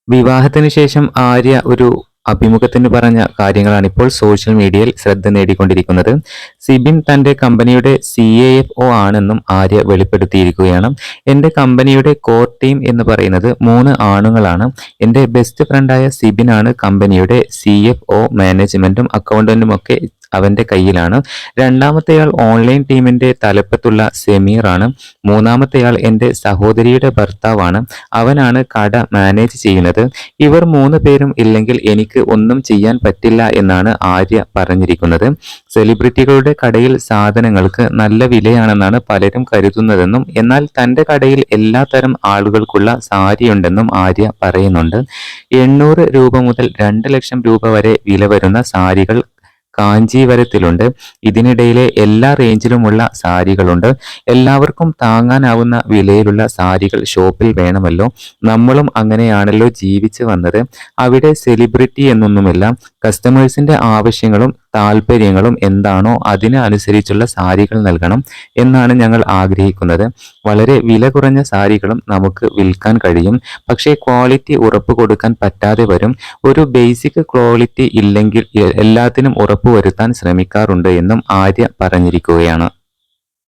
വിവാഹത്തിന് ശേഷം ആര്യ ഒരു അഭിമുഖത്തിന് പറഞ്ഞ കാര്യങ്ങളാണ് ഇപ്പോൾ സോഷ്യൽ മീഡിയയിൽ ശ്രദ്ധ നേടിക്കൊണ്ടിരിക്കുന്നത്. സിബിൻ തന്റെ കമ്പനിയുടെ CAFO ആണെന്നും ആര്യ വെളിപ്പെടുത്തിയിരിക്കുകയാണ്. എന്റെ കമ്പനിയുടെ കോർ ടീം എന്ന് പറയുന്നത് 3 ആണുങ്ങളാണ്. എന്റെ ബെസ്റ്റ് ഫ്രണ്ടായ സിബിനാണ് കമ്പനിയുടെ CFO. മാനേജ്മെന്റും അക്കൗണ്ടന്റും ഒക്കെ അവന്റെ കയ്യിലാണ്. രണ്ടാമത്തെയാൾ ഓൺലൈൻ ടീമിന്റെ തലപ്പത്തുള്ള സമീർ ആണ്. മൂന്നാമത്തെയാൾ എന്റെ സഹോദരിയുടെ ഭർത്താവാണ്. അവനാണ് കട മാനേജ് ചെയ്യുന്നത്. ഇവർ 3 പേരും ഇല്ലെങ്കിൽ എനിക്ക് ഒന്നും ചെയ്യാൻ പറ്റില്ല എന്നാണ് ആര്യ പറഞ്ഞിരിക്കുന്നത്. സെലിബ്രിറ്റികളുടെ കടയിൽ സാധനങ്ങൾക്ക് നല്ല വിലയാണെന്നാണ് പലരും കരുതുന്നതെന്നും എന്നാൽ തന്റെ കടയിൽ എല്ലാ തരം ആളുകൾക്കുള്ള സാരിയുണ്ടെന്നും ആര്യ പറയുന്നുണ്ട്. 800 രൂപ മുതൽ 2 ലക്ഷം രൂപ വരെ വില വരുന്ന സാരികൾ കാഞ്ചീവരത്തിലുണ്ട്. ഇതിനിടയിലെ എല്ലാ റേഞ്ചിലുമുള്ള സാരികളുണ്ട്. എല്ലാവർക്കും താങ്ങാനാവുന്ന വിലയിലുള്ള സാരികൾ ഷോപ്പിൽ വേണമല്ലോ. നമ്മളും അങ്ങനെയാണല്ലോ ജീവിച്ചു വന്നത്. അവിടെ സെലിബ്രിറ്റി എന്നൊന്നുമില്ല. കസ്റ്റമേഴ്സിന്റെ ആവശ്യങ്ങളും താല്പര്യങ്ങളും എന്താണോ അതിന് അനുസരിച്ചുള്ള സാരികൾ നൽകണം എന്നാണ് ഞങ്ങൾ ആഗ്രഹിക്കുന്നത്. വളരെ വില കുറഞ്ഞ സാരികളും നമുക്ക് വിൽക്കാൻ കഴിയും. പക്ഷേ ക്വാളിറ്റി ഉറപ്പ് കൊടുക്കാൻ പറ്റാതെ വരും. ഒരു ബേസിക് ക്വാളിറ്റി ഇല്ലെങ്കിൽ എല്ലാത്തിനും ഉറപ്പുവരുത്താൻ ശ്രമിക്കാറുണ്ട് എന്നും ആര്യ പറഞ്ഞിരിക്കുകയാണ്.